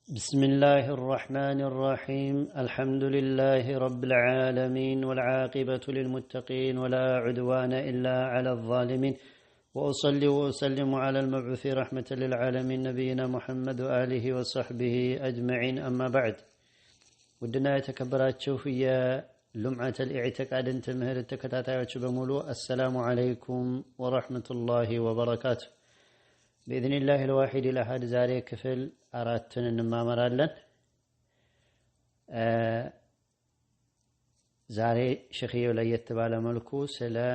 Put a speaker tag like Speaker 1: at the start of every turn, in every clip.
Speaker 1: بسم الله الرحمن الرحيم الحمد لله رب العالمين والعاقبة للمتقين ولا عدوان إلا على الظالمين وأصلي وأسلم على المبعوث رحمة للعالمين نبينا محمد وآله وصحبه أجمعين أما بعد ودنا يتكبرات شوفية لمعة الاعتقاد انت مهر التكتاتات بمولو السلام عليكم ورحمة الله وبركاته بإذن الله الواحد الأحد زاري كفل أردتن نمامر لن زاري شخيو لا يتبع ملكو سلا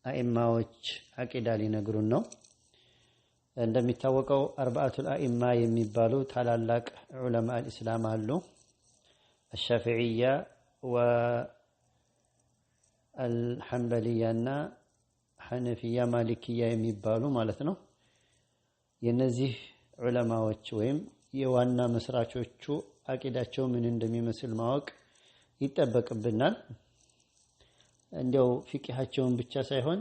Speaker 1: أئماوች አቂዳ ሊነግሩን ነው እንደሚታወቀው አርባዓቱል አኢማ የሚባሉ ታላላቅ ዑለማ الاسلام አሉ الشافعية والحنبلية እና حنفية مالكية የሚባሉ ማለት ነው የነዚህ ዑለማዎች ወይም የዋና መስራቾቹ አቂዳቸው ምን እንደሚመስል ማወቅ ይተበቅብናል እንደው ፍቂሃቸውን ብቻ ሳይሆን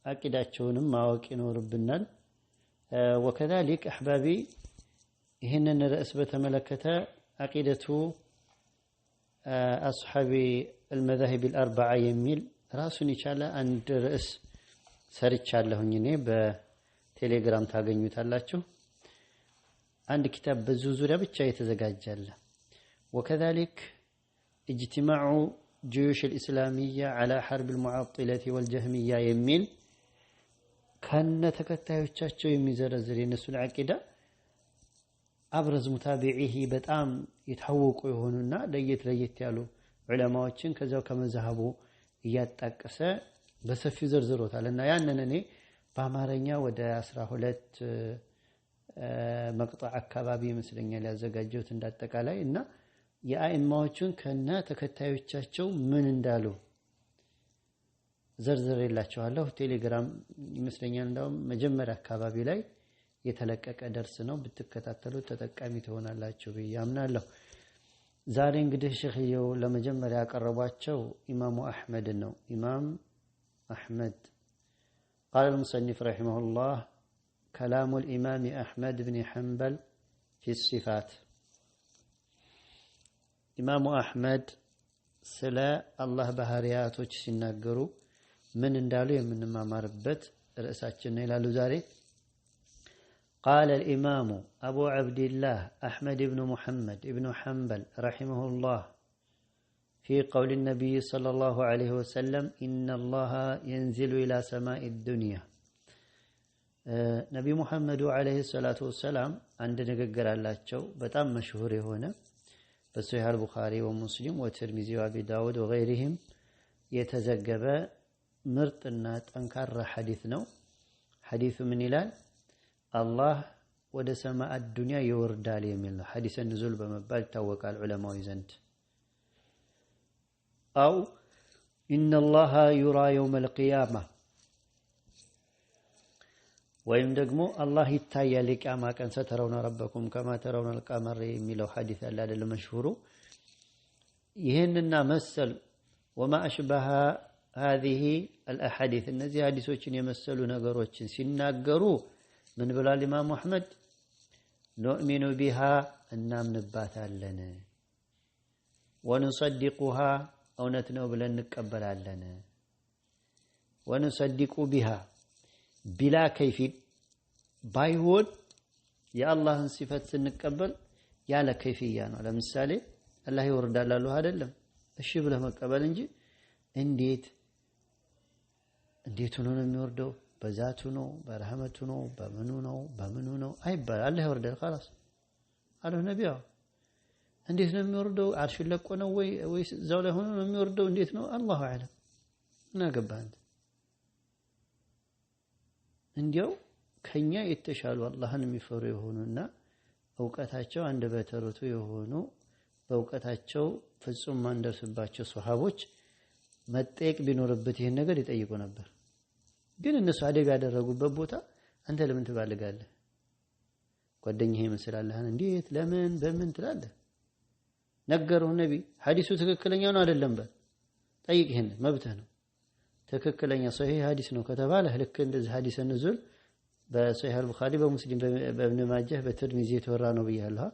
Speaker 1: አቂዳቸውንም ማወቅ ይኖርብናል وكذلك احبابي ይሄንን ርዕስ በተመለከተ አቂደቱ اصحاب المذاهب الاربعه የሚል ራሱን ይቻለ አንድ ርዕስ ሰርቻለሁኝ እኔ በቴሌግራም ታገኙታላችሁ عند كتاب بزوزوريا ብቻ የተዘጋጃለ وكذلك اجتماع جيوش الإسلامية على حرب المعطلة والجهمية يميل كان تكتايوچاچو የሚዘረዝር የነሱን አቂዳ አብረዝ ሙታቢዒሂ በጣም ይታወቁ ይሆኑና ለየት ያሉ ዑለማዎችን ከዛው ከመዛሃቡ ያጣቀሰ በሰፊው ዘርዝሮታልና ያንን እኔ በአማርኛ ወደ 12 መቅጣዕ አካባቢ መስለኛል ያዘጋጀሁት እንዳጠቃላይ እና የአኢማዎቹን ከነ ተከታዮቻቸው ምን እንዳሉ ዘርዝሬላችኋለሁ ቴሌግራም ይመስለኛል እንደው መጀመሪያ አካባቢ ላይ የተለቀቀ ደርስ ነው ብትከታተሉ ተጠቃሚ ትሆናላችሁ በያምናለሁ ዛሬ እንግዲህ ሸኺየው ለመጀመሪያ ያቀረቧቸው ኢማሙ አህመድ ነው ኢማም أحمد قال المصنف رحمه الله كلام الإمام أحمد بن حنبل في الصفات إمام أحمد سلا الله بهارياتوች ሲናገሩ ምን እንዳሉ የምንማማርበት ርዕሳችን ነው ይላሉ ዛሬ قال الإمام أبو عبد الله أحمد بن محمد بن حنبل رحمه الله في قول النبي صلى الله عليه وسلم إن الله ينزل إلى سماء الدنيا نبي محمد عليه الصلاة والسلام عند نقر الله بتام مشهور هنا بصحيح البخاري ومسلم والترمذي وابي داود وغيرهم يتزجب مرتنا أنكر حديثنا حديث من إلال الله ود سماء الدنيا يورد عليه من حديث النزول بمبال توقع العلماء يزنت أو إن الله يرى يوم القيامة ويمدقمو الله يتايا لك أما كان سترون ربكم كما ترون القمر يميلو حديث الله المشهور يهننا مسل وما أشبه هذه الأحاديث النزي حديثوችን የመሰሉ ነገሮችን ሲናገሩ ምን ብሏል ኢማም አህመድ نؤمن بها እናምንባታለን ونصدقها እውነት ነው ብለን እንቀበላለን ونصدق بها بلا كيف بايሆን የአላህን ሲፈት ስንቀበል ያለ ከይፍያ ነው ለምሳሌ አላህ ይወርዳል አሉ አይደለም እሺ ብለህ መቀበል እንጂ እንዴት ሆኖ ነው የሚወርደው በዛቱ ነው በረህመቱ ነው በምኑ ነው አይባል አላህ ይወርዳል خلاص አሉ ነብዩ እንዴት ነው የሚወርደው አርሽ ለቆ ነው ወይስ እዛው ላይ ሆኖ ነው የሚወርደው እንዴት ነው አላሁ አለም እና ገባን እንዲያው ከኛ የተሻሉ አላህን የሚፈሩ የሆኑና ዕውቀታቸው አንደ በተሩቱ የሆኑ በዕውቀታቸው ፍጹም ማንደርስባቸው ሱሐቦች መጠየቅ ቢኖርበት ይሄን ነገር ይጠይቁ ነበር ግን እነሱ አደብ ያደረጉበት ቦታ አንተ ለምን ትባልጋለህ ጓደኛዬ መስላለህን እንዴት ለምን በምን ትላለህ ነገረው ነብይ ሐዲሱ ትክክለኛ ነው አይደለም በል ጠይቅ ይሄን መብትህ ነው ትክክለኛ ሶሂህ ሐዲስ ነው ከተባለ ልክ እንደዚህ ሐዲስ ንዙል በሶሒህ አልቡኻሪ በሙስሊም በኢብኑ ማጃህ በትርሚዚ የተወራ ነው ብያለሁ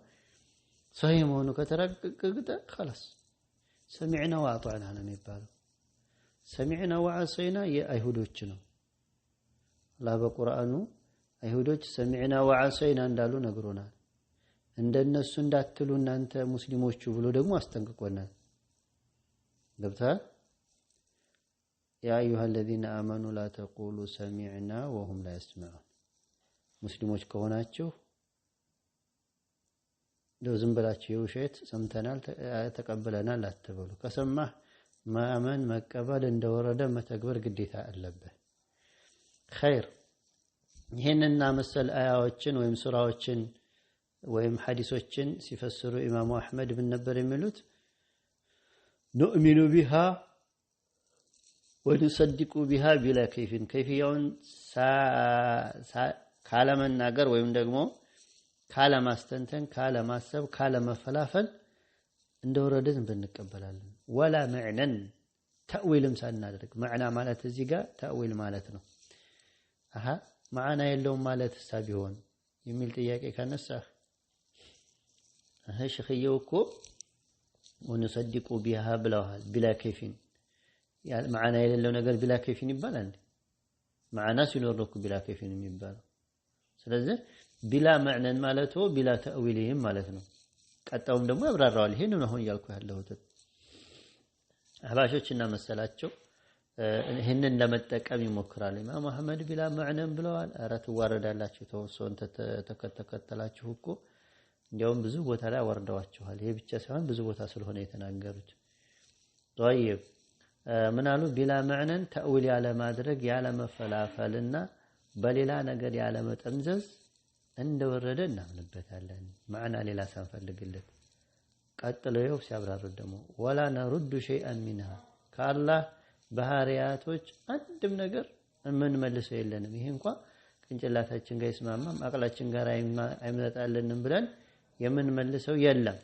Speaker 1: ሶሒህ መሆኑ ከተረጋገጠ خلاص ሰሚዕና ወአጣዕና ነው የሚባለው ሰሚዕና ወዐሰይና የአይሁዶች ነው አላህ በቁርአኑ አይሁዶች ሰሚዕና ወዐሰይና እንዳሉ ነግሮናል እንደነሱ እንዳትሉ እናንተ ሙስሊሞቹ ብሎ ደግሞ አስጠንቅቆናል ገብታ يا ايها الذين امنوا لا تقولوا سمعنا وهم لا يسمعون ሙስሊሞች ከሆናችሁ ደውዝም ብላችሁ የውሸት ሰምተናል ተቀበለናል አትበሉ ከሰማህ ማመን መቀበል እንደወረደ መተግበር ግዴታ አለበት خير ይሄንና መሰል አያዎችን ወይም ሱራዎችን ወይም ሐዲሶችን ሲፈስሩ ኢማሙ አህመድ ምን ነበር የሚሉት نؤمن بها ونصدق بها بلا كيف كيفيውን ካለመናገር ወይም ደግሞ ካለማስተንተን ካለማሰብ ካለመፈላፈል እንደወረደ እንቀበላለን ولا معنى تأويلም ሳናደርግ معنى ማለት እዚህ ጋር تأويل ማለት ነው معنى የለውም ማለት ሳቢሆን የሚል ጥያቄ ካነሳህ ሸኺየው እኮ ونصدق بها ብለዋል بلا كيف معنى የሌለው ነገር بلا كيف ይባላል معنى ሲኖር ነው بلا كيف የሚባለው ስለዚህ بلا معنى ማለቱ بلا تأويلهم ማለት ነው ቀጣውም ደግሞ ያብራራዋል ይሄንን አሁን ያልኩ ያለሁት አህባሾችና መሰላቸው ይሄንን ለመጠቀም ይሞክራሉ ኢማም አህመድ بلا معنى ብለዋል አራት ወረዳላችሁ ተወሶን ተከተላችሁ እኮ እንዲያውም ብዙ ቦታ ላይ ወርደዋቸዋል ይሄ ብቻ ሳይሆን ብዙ ቦታ ስለሆነ የተናገሩት طيب ምናሉ بلا معنى تأويل ያለ ማድረግ ያለ መፈላፈልና በሌላ ነገር ያለ መጠምዘዝ እንደወረደ እናምንበታለን ማዕና ሌላ ሳንፈልግለት ቀጥለው ሲያብራሩ ደግሞ ولا نرد شيئا منها ከአላህ ባህሪያቶች አንድም ነገር ምን መልሰው የለንም ይሄ እንኳን ቅንጭላታችን ጋር ይስማማም አቅላችን ጋር አይመጣልንም ብለን የምን መልሰው የለም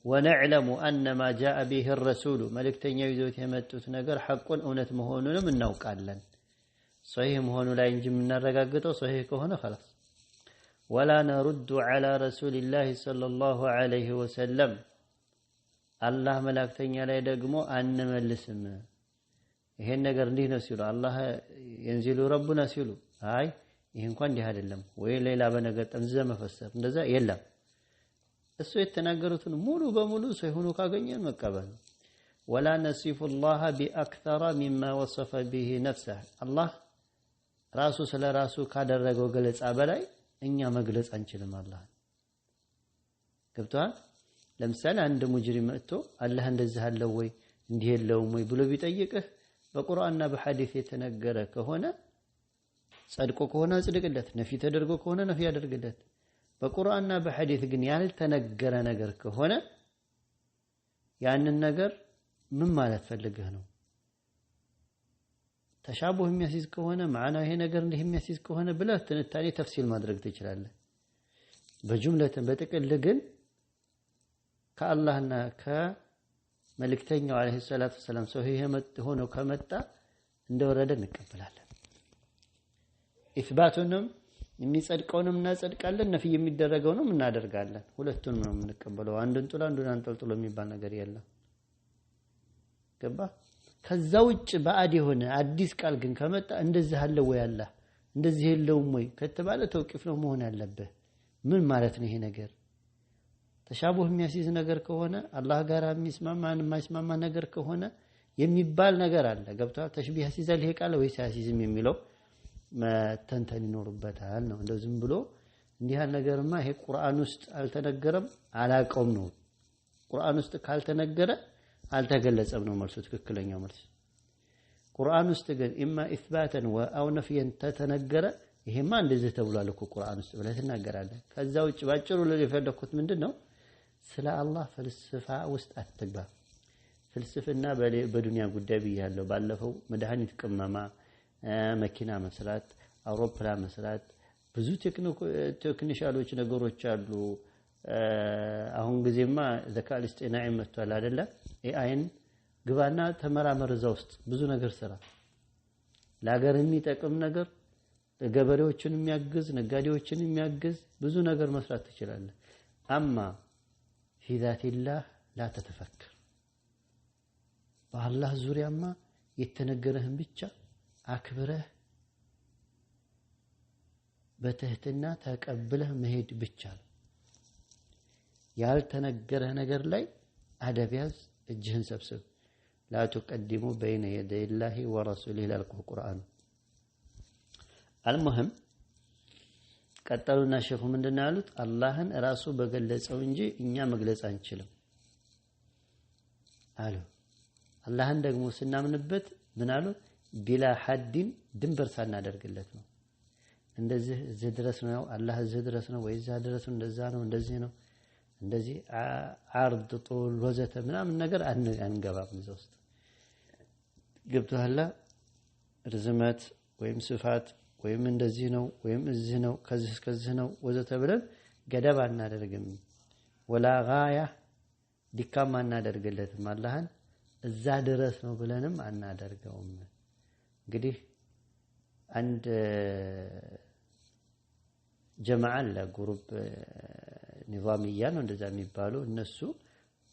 Speaker 1: ونعلم ان ما جاء به الرسول መልእክተኛው ይዞት የመጡት ነገር ሐቁን እውነት መሆኑንም እናውቃለን صحيح መሆኑ ላይ እንጂ የምናረጋግጠው صحيح ከሆነ خلاص ولا نرد على رسول الله صلى الله عليه وسلم الله መልእክተኛ ላይ ደግሞ አንመልስም ይሄን ነገር እንዲህ ነው ሲሉ አላህ ينزل ربنا ሲሉ አይ ይሄ እንኳን እንዲህ አይደለም ወይ ሌላ በነገር ጠምዘ መፈሰር እንደዛ የለም እሱ የተናገሩትን ሙሉ በሙሉ ሳይሆኑ ካገኘን መቀበል ولا نصف الله باكثر مما وصف به نفسه الله ራሱ ስለ ራሱ ካደረገው ገለጻ በላይ እኛ መግለጽ አንችልም አላህ ገብቷል ለምሳሌ አንድ ሙጅሪም መጥቶ አላህ እንደዚህ አለው ወይ እንዲህ የለውም ወይ ብሎ ቢጠይቅህ በቁርአንና በሐዲስ የተነገረ ከሆነ ጸድቆ ከሆነ ጽድቅለት ነፊ ተደርጎ ከሆነ ነፊ ያደርግለት በቁርአንና በሐዲስ ግን ያልተነገረ ነገር ከሆነ ያንን ነገር ምን ማለት ፈልገህ ነው ተሻቡህ የሚያስይዝ ከሆነ ማዕና ይሄ ነገር እንዲህ የሚያስይዝ ከሆነ ብለህ ትንታኔ ተፍሲል ማድረግ ትችላለህ በጅምለተ በጥቅል ግን ከአላህና ከመልእክተኛው አለይሂ ሰላቱ ሰላም ሶሂህ ሆኖ ከመጣ እንደወረደ እንቀበላለን ኢስባቱንም የሚጸድቀውንም እናጸድቃለን ነፍይ የሚደረገውንም እናደርጋለን ሁለቱንም ነው የምንቀበለው አንዱን ጥሎ አንዱን አንጠልጥሎ የሚባል ነገር የለም ገባ ከዛ ውጭ ባዕድ የሆነ አዲስ ቃል ግን ከመጣ እንደዚህ አለ ወይ አላህ እንደዚህ የለውም ወይ ከተባለ ተውቂፍ ነው መሆን ያለበት ምን ማለት ነው ይሄ ነገር ተሻቡህ የሚያስይዝ ነገር ከሆነ አላህ ጋር የሚስማማን የማይስማማ ነገር ከሆነ የሚባል ነገር አለ ገብቷል ተሽቢህ ያስይዛል ይሄ ቃል ወይስ ያስይዝም የሚለው መተንተን ይኖርበታል ነው እንደው ዝም ብሎ እንዲህ ያለ ነገርማ ይሄ ቁርአን ውስጥ አልተነገረም አላቀውም ነው ቁርአን ውስጥ ካልተነገረ አልተገለጸም ነው መልሱ ትክክለኛው መልስ ቁርአን ውስጥ ግን ኢማ ኢስባተን ወአው ነፍየን ተተነገረ ይሄማ እንደዚህ ተብሏል እኮ ቁርአን ውስጥ ብለህ ትናገራለህ ከዛ ውጭ ባጭሩ ለፈለኩት ምንድነው ስለ አላህ ፍልስፋ ውስጥ አትግባ ፍልስፍና በዱንያ ጉዳይ ብያለሁ ባለፈው መድኃኒት ቅመማ መኪና መስራት አውሮፕላን መስራት ብዙ ቴክኒሻሎች ነገሮች አሉ አሁን ጊዜማ ዘካል እስጤናኢ መጥቷል አይደለ ኤአይን ግባና ተመራመር እዛ ውስጥ ብዙ ነገር ስራ ለሀገር የሚጠቅም ነገር ገበሬዎችን የሚያግዝ ነጋዴዎችን የሚያግዝ ብዙ ነገር መስራት ትችላለህ አማ في ذات الله لا تتفكر በአላህ ዙሪያማ የተነገረህን ብቻ አክብረህ በትህትና ተቀብለህ መሄድ ብቻ ነው ያልተነገረህ ነገር ላይ አደብ ያዝ እጅህን ሰብስብ لا تقدموا بين يدي الله ورسوله القرآن المهم ቀጠሉና ሼኹ ምንድነው ያሉት አላህን ራሱ በገለጸው እንጂ እኛ መግለጽ አንችልም አሉ አላህን ደግሞ ስናምንበት ምን አሉ ቢላ ሐዲን ድንበር ሳናደርግለት ነው እንደዚህ እዚህ ድረስ ነው አላህ እዚህ ድረስ ነው ወይ እዛ ድረስ ነው እንደዛ ነው እንደዚህ ነው እንደዚህ አርድ ጦል ወዘተ ምናምን ነገር አንገባም እዛ ውስጥ ገብቶሃል ርዝመት ወይም ስፋት ወይም እንደዚህ ነው ወይም እዚህ ነው ከዚህ እስከዚህ ነው ወዘተ ብለን ገደብ አናደርግም ወላ ጋያ ዲካም አናደርግለትም አላህን እዛ ድረስ ነው ብለንም አናደርገውም እንግዲህ አንድ ጀማዓ ለግሩፕ ኒዛሚያ ነው እንደዛ የሚባሉ እነሱ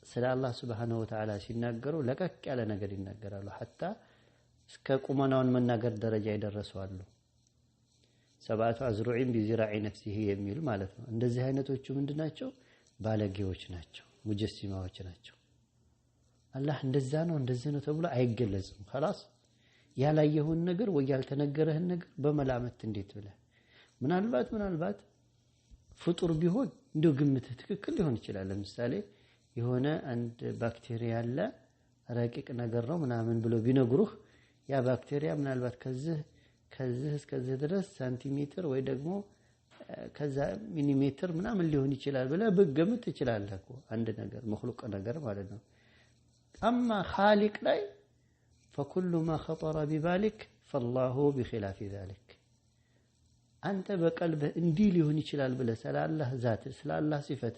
Speaker 1: ስለ አላህ Subhanahu Wa Ta'ala ሲናገሩ ለቀቅ ያለ ነገር ይናገራሉ hatta እስከ ቁመናውን መናገር ደረጃ ይደርሳሉ ሰባቱ አዝሩዒን ቢዝራዒ ነፍሲሂ የሚል ማለት ነው እንደዚህ አይነቶቹ ምንድናቸው ባለጌዎች ናቸው ሙጀሲማዎች ናቸው አላህ እንደዛ ነው እንደዚህ ነው ተብሎ አይገለጽም خلاص ያላየሁን ነገር ወይ ያልተነገረህን ነገር በመላመት እንዴት ብለ ምናልባት ፍጡር ቢሆን እንደው ግምት ትክክል ሊሆን ይችላል ለምሳሌ የሆነ አንድ ባክቴሪያ አለ ረቂቅ ነገር ነው ምናምን ብሎ ቢነግሩህ ያ ባክቴሪያ ምናልባት ከዚህ እስከዚህ ድረስ ሳንቲሜትር ወይ ደግሞ ከዛ ሚሊሜትር ምናምን ሊሆን ይችላል ብለ በግምት ይችላል እኮ አንድ ነገር መخلوق ነገር ማለት ነው اما خالق ላይ فكل ما خطر ببالك فالله بخلاف ذلك አንተ በቀልብህ እንዲህ ሊሆን ይችላል ብለ ስለ አላህ ዛት ስለ አላህ ሲፈት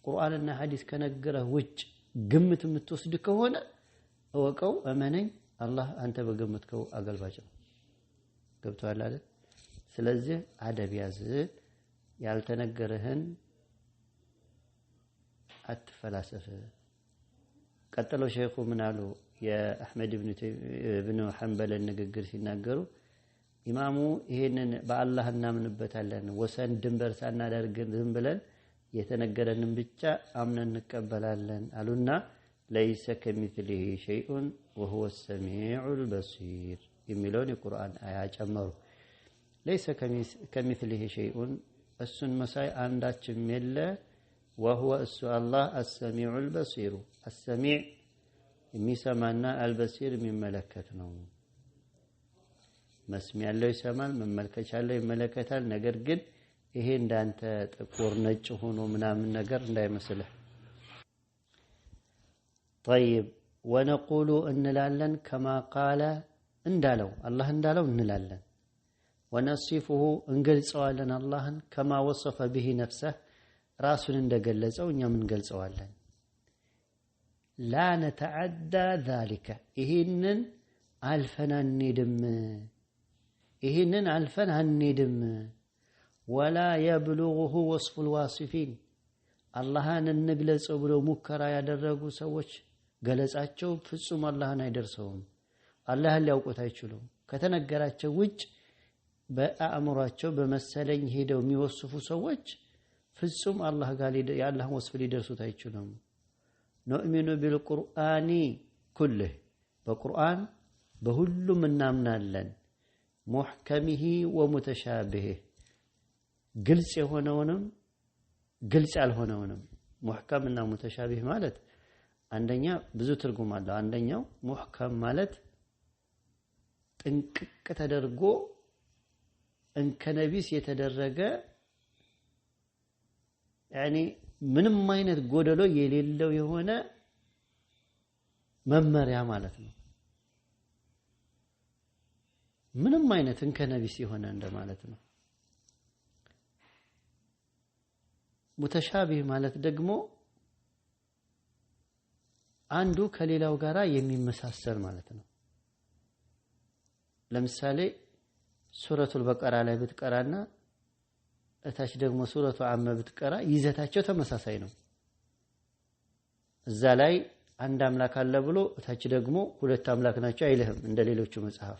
Speaker 1: ቁርአንና ሐዲስ ከነገረህ ውጭ ግምት የምትወስድ ከሆነ እወቀው እመነኝ አላህ አንተ በግምትከው አገልባጭ ነው ገብቷል አይደል ስለዚህ አደብ ያዝ ያልተነገረህን አትፈላሰፍ ቀጥለው ሼኹ ምን አሉ የአህመድ ኢብኑ ሐንበል ንግግር ሲናገሩ ኢማሙ ይሄንን በአላህ እናምንበታለን ወሰን ድንበር ሳናደርግ ዝም ብለን የተነገረንን ብቻ አምነን እንቀበላለን አሉና ليس كمثله شيء وهو السميع البصير የሚለውን የቁርአን አያ ጨመሩ ليس كمثله شيء እሱን መሳይ አንዳችም የለ وهو الله السميع البصير السميع የሚሰማና البصير የሚመለከት ነው መስሚያ ያለው ይሰማል መመልከቻ ያለው ይመለከታል ነገር ግን ይሄ እንዳንተ ጥቁር ነጭ ሆኖ ምናምን ነገር እንዳይመስልህ طيب ونقول እንላለን كما قال እንዳለው አላህ እንዳለው እንላለን ونصفه እንገልጸዋለን አላህን كما وصف به نفسه ራሱን እንደገለጸው እኛም እንገልጸዋለን لا نتعدى ذلك ይሄንን አልፈን አንሄድም ولا يبلغه وصف الواصفين አላህን እንግለጸው ብሎ ሙከራ ያደረጉ ሰዎች ገለጻቸው ፍጹም አላህን አይደርሰውም አላህን ሊያውቁት አይችሉም ከተነገራቸው ውጭ በአእምሯቸው በመሰለኝ ሄደው የሚወስፉ ሰዎች ፍጹም አላህ ጋር ያላህን ወስፍ ሊደርሱት አይችሉም نؤمن بالقرآن كله በቁርአን በሁሉም እናምናለን محكمه ومتشابهه ግልጽ የሆነውንም ግልጽ ያልሆነውንም محكم እና متشابه ማለት አንደኛ ብዙ ትርጉም አለው አንደኛው محكم ማለት ጥንቅቅ ተደርጎ እንከነቢስ የተደረገ يعني ምንም አይነት ጎደሎ የሌለው የሆነ መመሪያ ማለት ነው ምንም አይነት እንከነቢስ የሆነ እንደማለት ነው ሙተሻቢህ ማለት ደግሞ አንዱ ከሌላው ጋራ የሚመሳሰል ማለት ነው ለምሳሌ ሱረቱል በቀራ ላይ ብትቀራና እታች ደግሞ ሱረቱ አመ ብትቀራ ይዘታቸው ተመሳሳይ ነው። እዛ ላይ አንድ አምላክ አለ ብሎ እታች ደግሞ ሁለት አምላክ ናቸው አይልህም እንደሌሎቹ መጽሐፍ።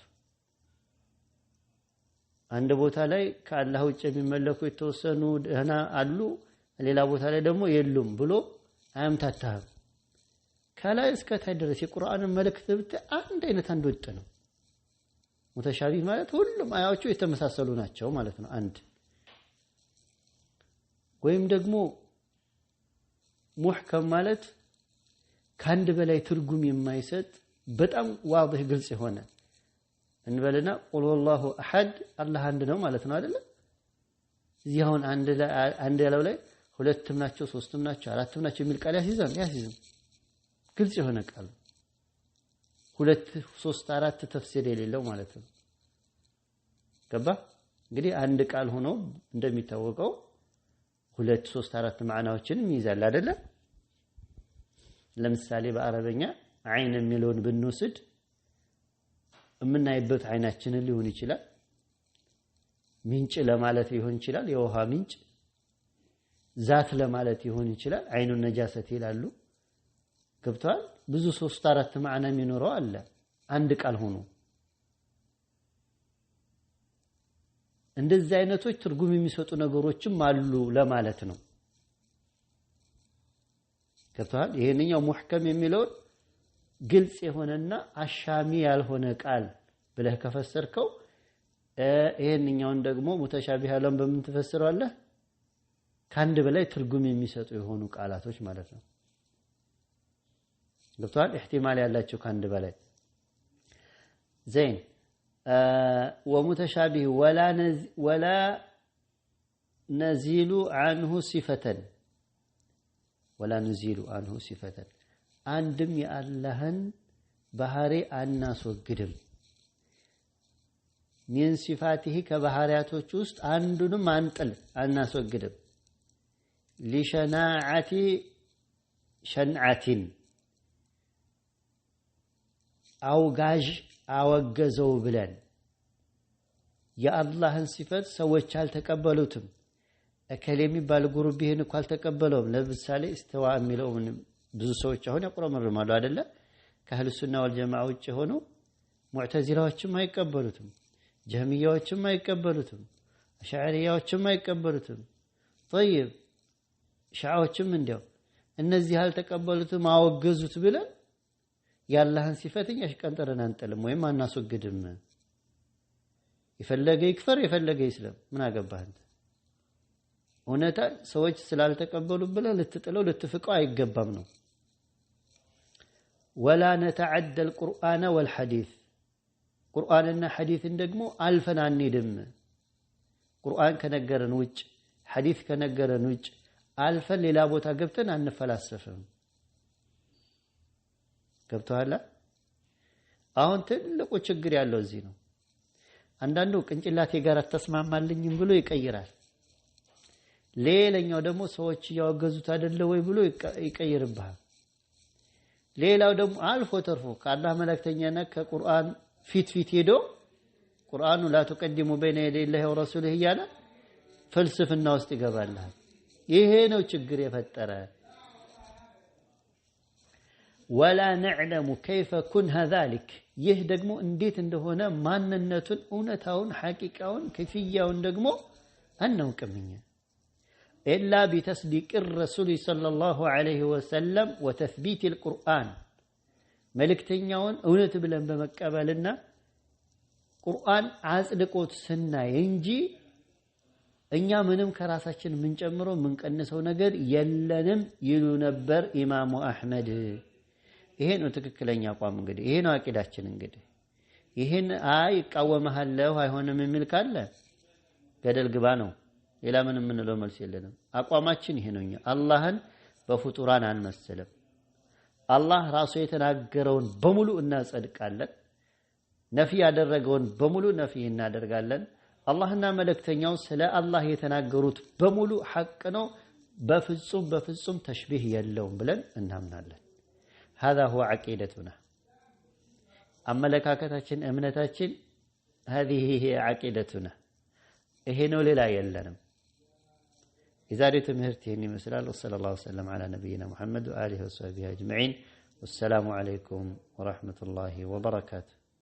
Speaker 1: አንድ ቦታ ላይ ከአላህ ውጭ የሚመለኩ የተወሰኑ ደህና አሉ፣ ሌላ ቦታ ላይ ደግሞ የሉም ብሎ አያምታታህም። ከላይ እስከ ታች ድረስ የቁርአንን መልእክት ብታይ አንድ አይነት አንድ ወጥ ነው። ሙተሻቢህ ማለት ሁሉም አያዎቹ የተመሳሰሉ ናቸው ማለት ነው። አንድ ወይም ደግሞ ሙህከም ማለት ከአንድ በላይ ትርጉም የማይሰጥ በጣም ዋضح ግልጽ የሆነ እንበልና ቁል ወላሁ አሐድ አላህ አንድ ነው ማለት ነው አይደል? እዚህ አሁን አንድ ያለው ላይ ሁለትም ናቸው ሶስትም ናቸው አራትም ናቸው የሚል ቃል ያስይዛል። ግልጽ የሆነ ቃል ሁለት ሶስት አራት ተፍሲር የሌለው ማለት ነው። ገባ? እንግዲህ አንድ ቃል ሆኖ እንደሚታወቀው ሁለት ሶስት አራት ማዕናዎችን ይይዛል አይደል? ለምሳሌ በአረበኛ አይን የሚለውን ብንወስድ የምናይበት አይናችንን ሊሆን ይችላል። ምንጭ ለማለት ሊሆን ይችላል፣ የውሃ ምንጭ። ዛት ለማለት ሊሆን ይችላል፣ አይኑን ነጃሰት ይላሉ። ገብቷል? ብዙ ሶስት አራት ማዕና የሚኖረው አለ አንድ ቃል ሆኖ። እንደዚህ አይነቶች ትርጉም የሚሰጡ ነገሮችም አሉ ለማለት ነው። ገብቷል? ይሄንኛው ሙህከም የሚለው ግልጽ የሆነና አሻሚ ያልሆነ ቃል ብለህ ከፈሰርከው ይሄንኛውን ደግሞ ሙተሻቢህ ያለውን በምን ትፈስራለህ? ከአንድ በላይ ትርጉም የሚሰጡ የሆኑ ቃላቶች ማለት ነው። ገብቷል? احتمال ያላቸው ከአንድ በላይ زين ومتشابه ولا نزيل عنه صفة ولا نزيل عنه صفة አንድም የአላህን ባህሪ አናስወግድም። من صفاته ከባህሪያቶች ውስጥ አንዱንም አናስወግድም። لشناعة شنعة አውጋዥ አወገዘው ብለን የአላህን ሲፈት ሰዎች አልተቀበሉትም። እከሌ የሚባል ግሩፕ ይሄን እኮ አልተቀበለውም። ለምሳሌ استዋ የሚለው ብዙ ሰዎች አሁን ያቆረመርማሉ አይደለ? ከአህሉ ሱና ወልጀማዓ ውጭ ሆኖ ሙዕተዚላዎችም አይቀበሉትም፣ ጀህሚያዎችም አይቀበሉትም፣ አሽዓሪያዎችም አይቀበሉትም። طيب ሻዓዎችም እንዲያው እነዚህ አልተቀበሉትም አወገዙት ብለን ያላህን ሲፈትኛ ሽቀንጠረን አንጠልም ወይም አናስወግድም። የፈለገ ይክፈር የፈለገ ይስለም ምን አገባህ አንተ? እውነታ ሰዎች ስላልተቀበሉ ብለህ ልትጥለው ልትፍቀው አይገባም ነው። ولا نتعدى القرآن والحديث ቁርአንና ሐዲስን ደግሞ አልፈን አንሄድም። ቁርአን ከነገረን ውጭ ሐዲስ ከነገረን ውጭ አልፈን ሌላ ቦታ ገብተን አንፈላሰፍም። ገብቷል? አሁን ትልቁ ችግር ያለው እዚህ ነው። አንዳንዱ ቅንጭላቴ ጋር ተስማማልኝም ብሎ ይቀይራል። ሌላኛው ደግሞ ሰዎች ያወገዙት አይደለ ወይ ብሎ ይቀይርብሃል። ሌላው ደግሞ አልፎ ተርፎ ከአላህ መላእክተኛና ከቁርአን ፊት ሄዶ ቁርአኑ لا تقدموا بين يدي الله ورسوله እያለ ፍልስፍና ውስጥ ይገባልሃል። ይሄ ነው ችግር የፈጠረ። ولا نعلم كيف كنها ذلك ይህ ደግሞ እንዴት እንደሆነ ማንነቱን እውነታውን ሐቂቃውን ከፍያውን ደግሞ አናውቅምኛ إلا بتصديق الرسول صلى الله عليه وسلم وتثبيت القرآن ملكتنياون እውነት ብለን በመቀበልና ቁርአን አጽድቆት ስናይ እንጂ እኛ ምንም ከራሳችን ምን ጨምሮ ምን ቀንሰው ነገር የለንም ይሉ ነበር ኢማሙ አህመድ። ይሄ ነው ትክክለኛ አቋም። እንግዲህ ይሄ ነው አቂዳችን። እንግዲህ ይሄን ይቃወመሃለሁ አይሆንም የሚል ካለ ገደል ግባ ነው። ሌላ ምንም ምንለው መልስ የለንም። አቋማችን ይሄ ነው። አላህን በፍጡራን አንመስልም። አላህ ራሱ የተናገረውን በሙሉ እናጸድቃለን። ነፊ ያደረገውን በሙሉ ነፊ እናደርጋለን። አላህና መልእክተኛው ስለ አላህ የተናገሩት በሙሉ ሐቅ ነው፣ በፍጹም ተሽቢህ የለውም ብለን እናምናለን። هذا هو عقيدتنا አመለካከታችን እምነታችን هذه هي عقيدتنا هنا لا يلنم إذا تمهرتني مثلا صلى الله وسلم على نبينا محمد وآله وصحبه أجمعين والسلام عليكم ورحمة الله وبركاته